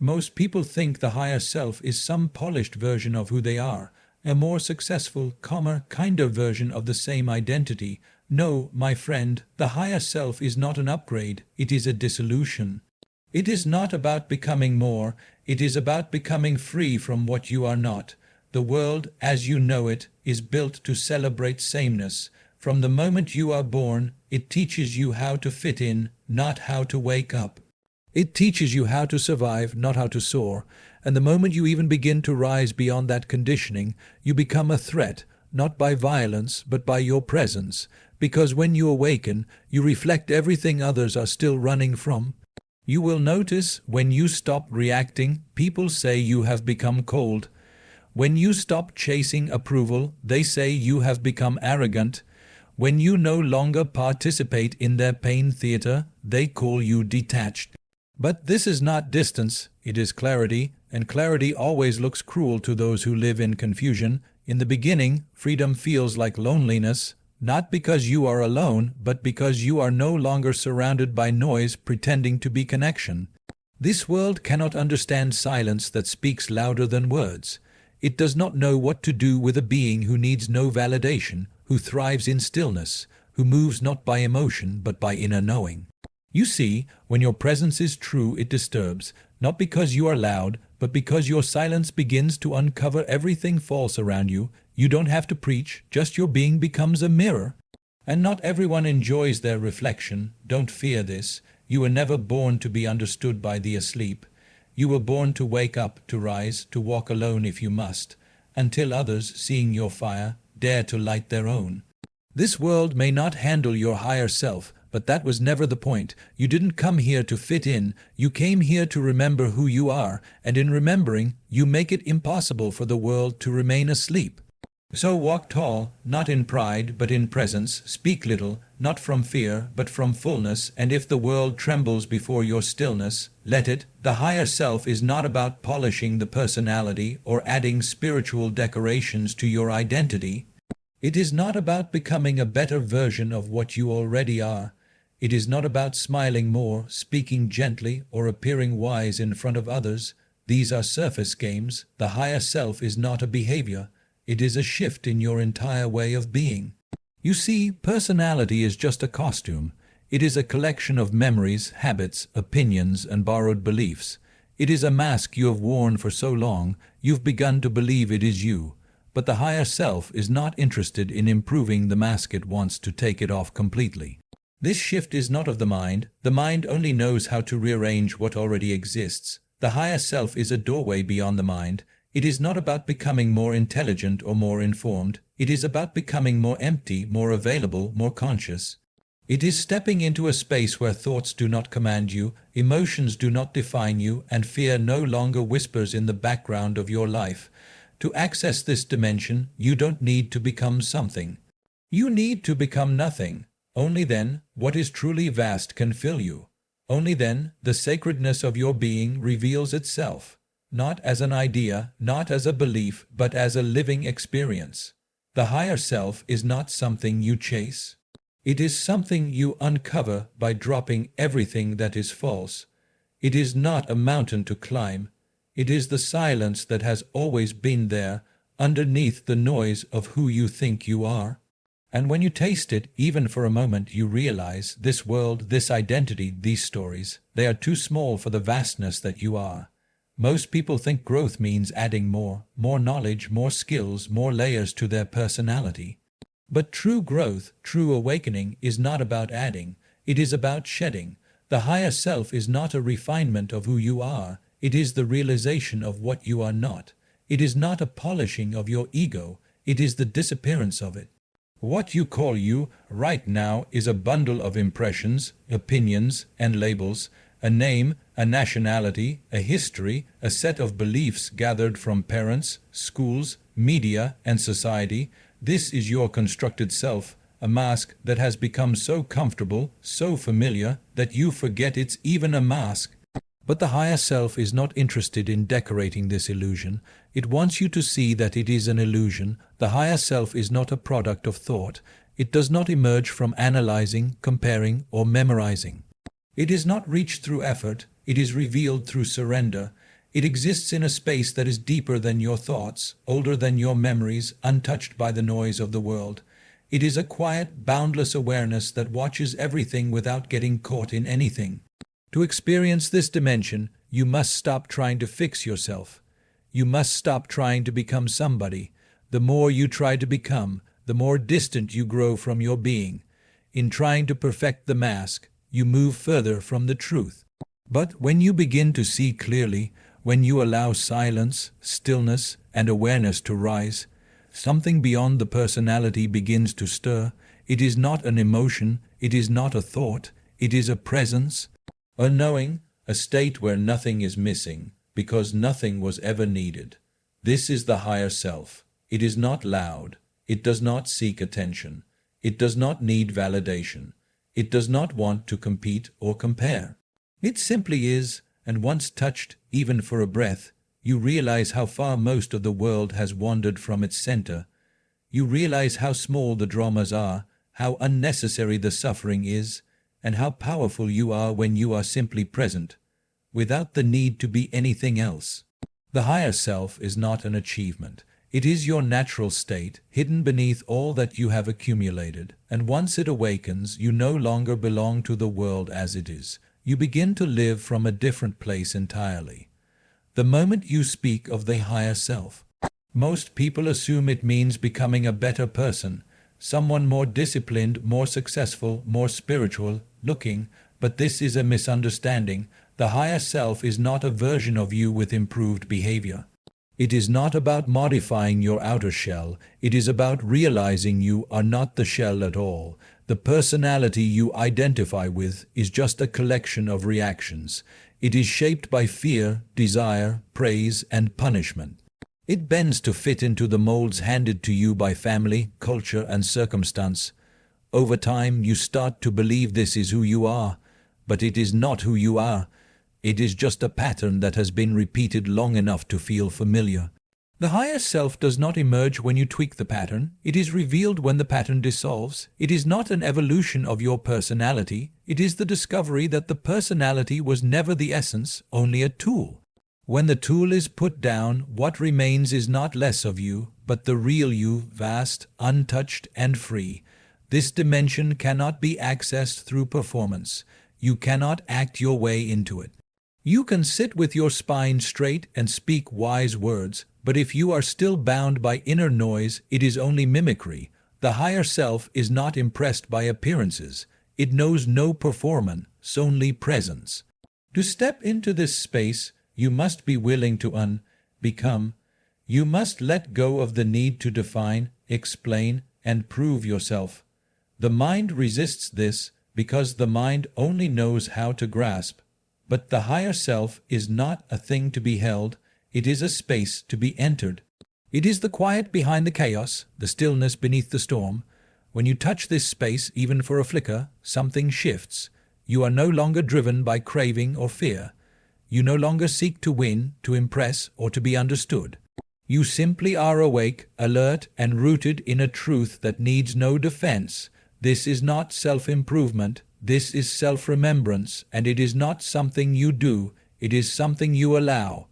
Most people think the higher self is some polished version of who they are, a more successful, calmer, kinder version of the same identity. No, my friend, the higher self is not an upgrade, it is a dissolution. It is not about becoming more, it is about becoming free from what you are not. The world, as you know it, is built to celebrate sameness. From the moment you are born, it teaches you how to fit in, not how to wake up. It teaches you how to survive, not how to soar. And the moment you even begin to rise beyond that conditioning, you become a threat, not by violence, but by your presence. Because when you awaken, you reflect everything others are still running from. You will notice when you stop reacting, people say you have become cold. When you stop chasing approval, they say you have become arrogant. When you no longer participate in their pain theater, they call you detached. But this is not distance, it is clarity, and clarity always looks cruel to those who live in confusion. In the beginning, freedom feels like loneliness, not because you are alone, but because you are no longer surrounded by noise pretending to be connection. This world cannot understand silence that speaks louder than words. It does not know what to do with a being who needs no validation, who thrives in stillness, who moves not by emotion but by inner knowing. You see, when your presence is true, it disturbs, not because you are loud, but because your silence begins to uncover everything false around you. You don't have to preach, just your being becomes a mirror. And not everyone enjoys their reflection. Don't fear this. You were never born to be understood by the asleep. You were born to wake up, to rise, to walk alone if you must, until others, seeing your fire, dare to light their own. This world may not handle your higher self, but that was never the point. You didn't come here to fit in, you came here to remember who you are, and in remembering, you make it impossible for the world to remain asleep. So walk tall, not in pride, but in presence, speak little, not from fear, but from fullness, and if the world trembles before your stillness, let it. The higher self is not about polishing the personality or adding spiritual decorations to your identity. It is not about becoming a better version of what you already are. It is not about smiling more, speaking gently, or appearing wise in front of others. These are surface games. The higher self is not a behavior. It is a shift in your entire way of being. You see, personality is just a costume. It is a collection of memories, habits, opinions, and borrowed beliefs. It is a mask you have worn for so long, you've begun to believe it is you. But the higher self is not interested in improving the mask, it wants to take it off completely. This shift is not of the mind. The mind only knows how to rearrange what already exists. The higher self is a doorway beyond the mind. It is not about becoming more intelligent or more informed. It is about becoming more empty, more available, more conscious. It is stepping into a space where thoughts do not command you, emotions do not define you, and fear no longer whispers in the background of your life. To access this dimension, you don't need to become something. You need to become nothing. Only then, what is truly vast can fill you. Only then, the sacredness of your being reveals itself. Not as an idea, not as a belief, but as a living experience. The higher self is not something you chase. It is something you uncover by dropping everything that is false. It is not a mountain to climb. It is the silence that has always been there, underneath the noise of who you think you are. And when you taste it, even for a moment, you realize this world, this identity, these stories, they are too small for the vastness that you are. Most people think growth means adding more knowledge, more skills, more layers to their personality. But true growth, true awakening is not about adding, it is about shedding. The higher self is not a refinement of who you are, it is the realization of what you are not. It is not a polishing of your ego, it is the disappearance of it. What you call you right now is a bundle of impressions, opinions, and labels, a name, a nationality, a history, a set of beliefs gathered from parents, schools, media, and society. This is your constructed self, a mask that has become so comfortable, so familiar, that you forget it's even a mask. But the higher self is not interested in decorating this illusion. It wants you to see that it is an illusion. The higher self is not a product of thought. It does not emerge from analyzing, comparing, or memorizing. It is not reached through effort. It is revealed through surrender. It exists in a space that is deeper than your thoughts, older than your memories, untouched by the noise of the world. It is a quiet, boundless awareness that watches everything without getting caught in anything. To experience this dimension, you must stop trying to fix yourself. You must stop trying to become somebody. The more you try to become, the more distant you grow from your being. In trying to perfect the mask, you move further from the truth. But when you begin to see clearly, when you allow silence, stillness, and awareness to rise, something beyond the personality begins to stir. It is not an emotion, it is not a thought, it is a presence, a knowing, a state where nothing is missing, because nothing was ever needed. This is the higher self. It is not loud. It does not seek attention. It does not need validation. It does not want to compete or compare. It simply is, and once touched, even for a breath, you realize how far most of the world has wandered from its center. You realize how small the dramas are, how unnecessary the suffering is, and how powerful you are when you are simply present, without the need to be anything else. The higher self is not an achievement. It is your natural state, hidden beneath all that you have accumulated, and once it awakens, you no longer belong to the world as it is. You begin to live from a different place entirely. The moment you speak of the higher self, most people assume it means becoming a better person, someone more disciplined, more successful, more spiritual looking, but this is a misunderstanding. The higher self is not a version of you with improved behavior. It is not about modifying your outer shell. It is about realizing you are not the shell at all. The personality you identify with is just a collection of reactions. It is shaped by fear, desire, praise, and punishment. It bends to fit into the molds handed to you by family, culture, and circumstance. Over time, you start to believe this is who you are, but it is not who you are. It is just a pattern that has been repeated long enough to feel familiar. The higher self does not emerge when you tweak the pattern. It is revealed when the pattern dissolves. It is not an evolution of your personality. It is the discovery that the personality was never the essence, only a tool. When the tool is put down, what remains is not less of you, but the real you, vast, untouched, and free. This dimension cannot be accessed through performance. You cannot act your way into it. You can sit with your spine straight and speak wise words, but if you are still bound by inner noise, it is only mimicry. The higher self is not impressed by appearances. It knows no performance, only presence. To step into this space, you must be willing to become. You must let go of the need to define, explain, and prove yourself. The mind resists this because the mind only knows how to grasp. But the higher self is not a thing to be held, it is a space to be entered. It is the quiet behind the chaos, the stillness beneath the storm. When you touch this space, even for a flicker, something shifts. You are no longer driven by craving or fear. You no longer seek to win, to impress, or to be understood. You simply are awake, alert, and rooted in a truth that needs no defense. This is not self-improvement. This is self-remembrance, and it is not something you do, it is something you allow.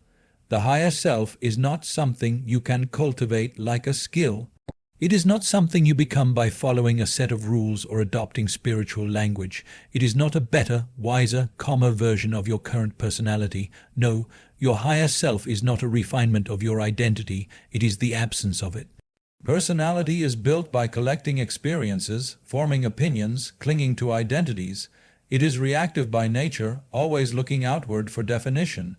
The higher self is not something you can cultivate like a skill. It is not something you become by following a set of rules or adopting spiritual language. It is not a better, wiser, calmer version of your current personality. No, your higher self is not a refinement of your identity, it is the absence of it. Personality is built by collecting experiences, forming opinions, clinging to identities. It is reactive by nature, always looking outward for definition.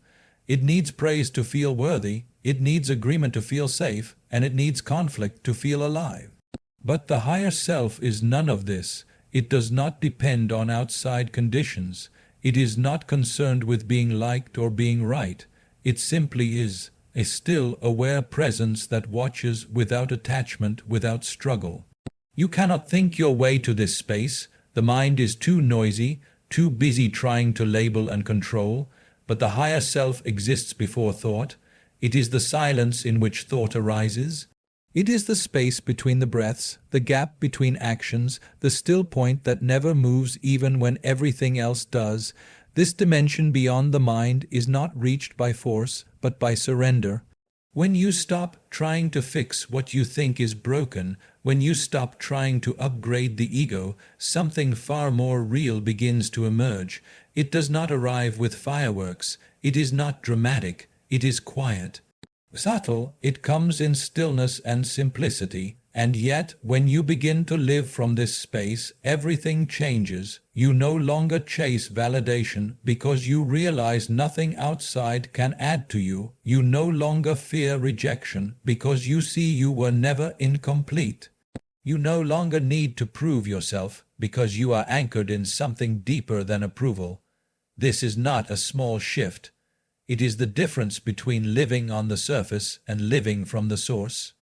It needs praise to feel worthy, it needs agreement to feel safe, and it needs conflict to feel alive. But the higher self is none of this. It does not depend on outside conditions. It is not concerned with being liked or being right. It simply is. A still, aware presence that watches without attachment, without struggle. You cannot think your way to this space. The mind is too noisy, too busy trying to label and control. But the higher self exists before thought. It is the silence in which thought arises. It is the space between the breaths, the gap between actions, the still point that never moves even when everything else does. This dimension beyond the mind is not reached by force, but by surrender. When you stop trying to fix what you think is broken, when you stop trying to upgrade the ego, something far more real begins to emerge. It does not arrive with fireworks. It is not dramatic. It is quiet. Subtle, it comes in stillness and simplicity. And yet, when you begin to live from this space, everything changes. You no longer chase validation because you realize nothing outside can add to you. You no longer fear rejection because you see you were never incomplete. You no longer need to prove yourself because you are anchored in something deeper than approval. This is not a small shift. It is the difference between living on the surface and living from the source.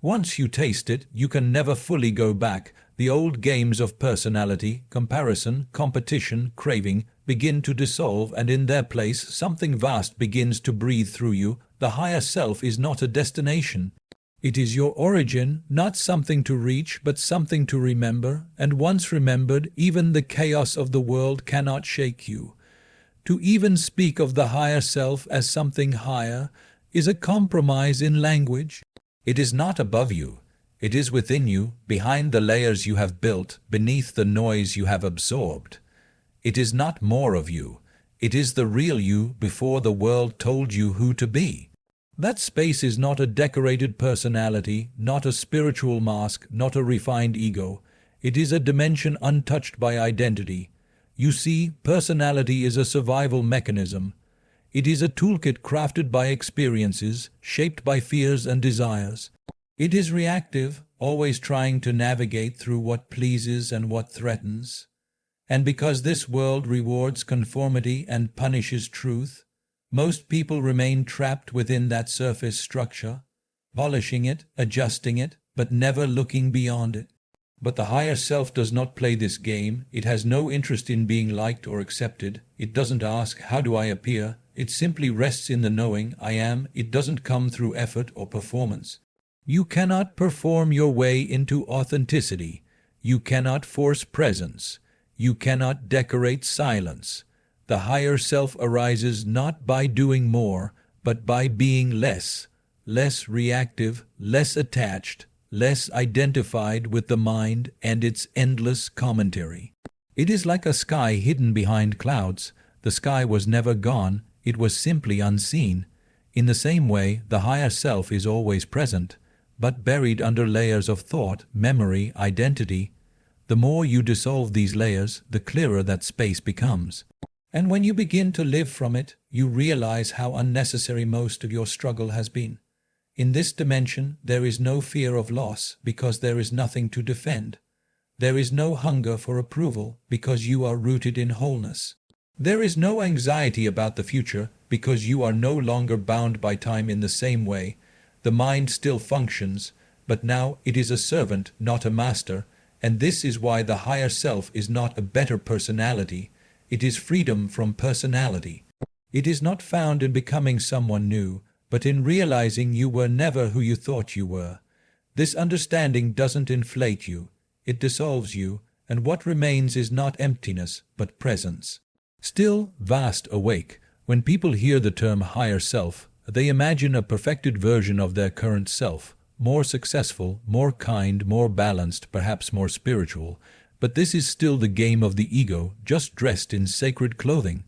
Once you taste it, you can never fully go back. The old games of personality, comparison, competition, craving begin to dissolve, and in their place something vast begins to breathe through you. The higher self is not a destination. It is your origin, not something to reach, but something to remember, and once remembered, even the chaos of the world cannot shake you. To even speak of the higher self as something higher is a compromise in language. It is not above you. It is within you, behind the layers you have built, beneath the noise you have absorbed. It is not more of you. It is the real you before the world told you who to be. That space is not a decorated personality, not a spiritual mask, not a refined ego. It is a dimension untouched by identity. You see, personality is a survival mechanism. It is a toolkit crafted by experiences, shaped by fears and desires. It is reactive, always trying to navigate through what pleases and what threatens. And because this world rewards conformity and punishes truth, most people remain trapped within that surface structure, polishing it, adjusting it, but never looking beyond it. But the higher self does not play this game. It has no interest in being liked or accepted. It doesn't ask, how do I appear? It simply rests in the knowing, I am. It doesn't come through effort or performance. You cannot perform your way into authenticity. You cannot force presence. You cannot decorate silence. The higher self arises not by doing more, but by being less reactive, less attached, less identified with the mind and its endless commentary. It is like a sky hidden behind clouds. The sky was never gone, it was simply unseen. In the same way, the higher self is always present, but buried under layers of thought, memory, identity. The more you dissolve these layers, the clearer that space becomes. And when you begin to live from it, you realize how unnecessary most of your struggle has been. In this dimension, there is no fear of loss because there is nothing to defend. There is no hunger for approval because you are rooted in wholeness. There is no anxiety about the future because you are no longer bound by time in the same way. The mind still functions, but now it is a servant, not a master, and this is why the higher self is not a better personality. It is freedom from personality. It is not found in becoming someone new, but in realizing you were never who you thought you were. This understanding doesn't inflate you, it dissolves you, and what remains is not emptiness, but presence. Still, vast awake, when people hear the term higher self, they imagine a perfected version of their current self, more successful, more kind, more balanced, perhaps more spiritual. But this is still the game of the ego, just dressed in sacred clothing.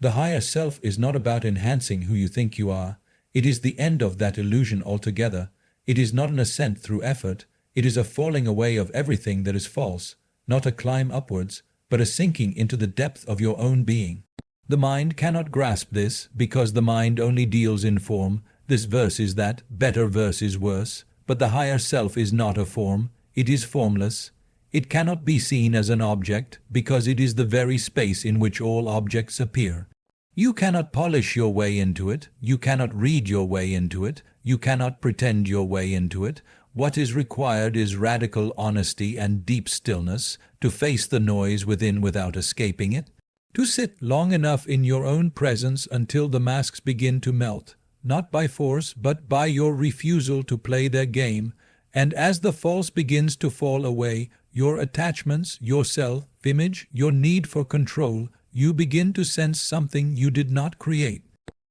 The higher self is not about enhancing who you think you are. It is the end of that illusion altogether. It is not an ascent through effort. It is a falling away of everything that is false, not a climb upwards, but a sinking into the depth of your own being. The mind cannot grasp this, because the mind only deals in form. This verse is that, better versus worse. But the higher self is not a form. It is formless. It cannot be seen as an object, because it is the very space in which all objects appear. You cannot polish your way into it. You cannot read your way into it. You cannot pretend your way into it. What is required is radical honesty and deep stillness, to face the noise within without escaping it, to sit long enough in your own presence until the masks begin to melt, not by force, but by your refusal to play their game, and as the false begins to fall away, your attachments, your self-image, your need for control, you begin to sense something you did not create.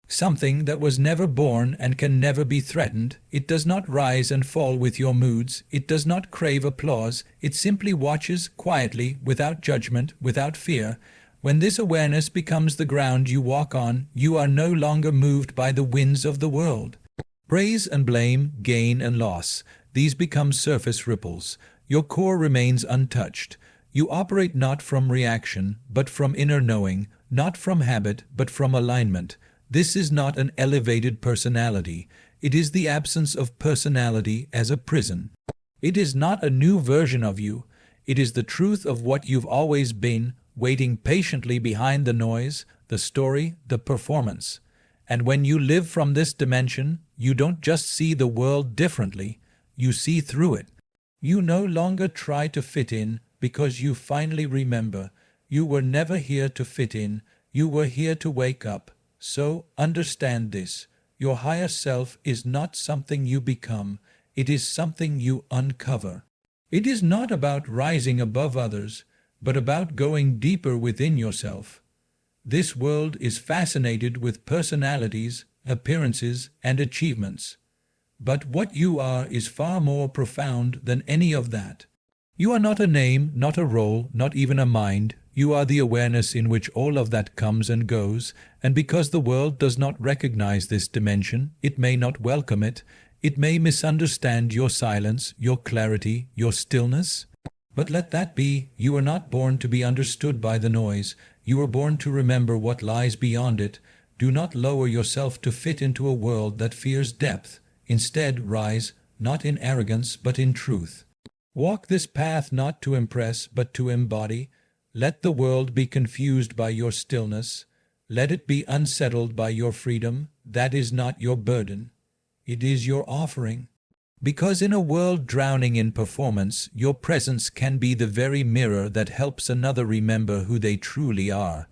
Something that was never born and can never be threatened. It does not rise and fall with your moods. It does not crave applause. It simply watches quietly, without judgment, without fear. When this awareness becomes the ground you walk on, you are no longer moved by the winds of the world. Praise and blame, gain and loss, these become surface ripples. Your core remains untouched. You operate not from reaction, but from inner knowing, not from habit, but from alignment. This is not an elevated personality. It is the absence of personality as a prison. It is not a new version of you. It is the truth of what you've always been, waiting patiently behind the noise, the story, the performance. And when you live from this dimension, you don't just see the world differently, you see through it. You no longer try to fit in because you finally remember you were never here to fit in, you were here to wake up. So understand this, your higher self is not something you become, it is something you uncover. It is not about rising above others, but about going deeper within yourself. This world is fascinated with personalities, appearances, and achievements. But what you are is far more profound than any of that. You are not a name, not a role, not even a mind. You are the awareness in which all of that comes and goes, and because the world does not recognize this dimension, it may not welcome it, it may misunderstand your silence, your clarity, your stillness. But let that be. You were not born to be understood by the noise. You were born to remember what lies beyond it. Do not lower yourself to fit into a world that fears depth. Instead, rise, not in arrogance, but in truth. Walk this path not to impress, but to embody. Let the world be confused by your stillness. Let it be unsettled by your freedom. That is not your burden. It is your offering. Because in a world drowning in performance, your presence can be the very mirror that helps another remember who they truly are.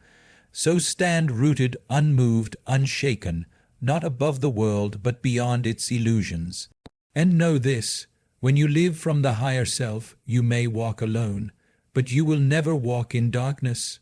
So stand rooted, unmoved, unshaken, not above the world but beyond its illusions. And know this, when you live from the higher self, you may walk alone, but you will never walk in darkness.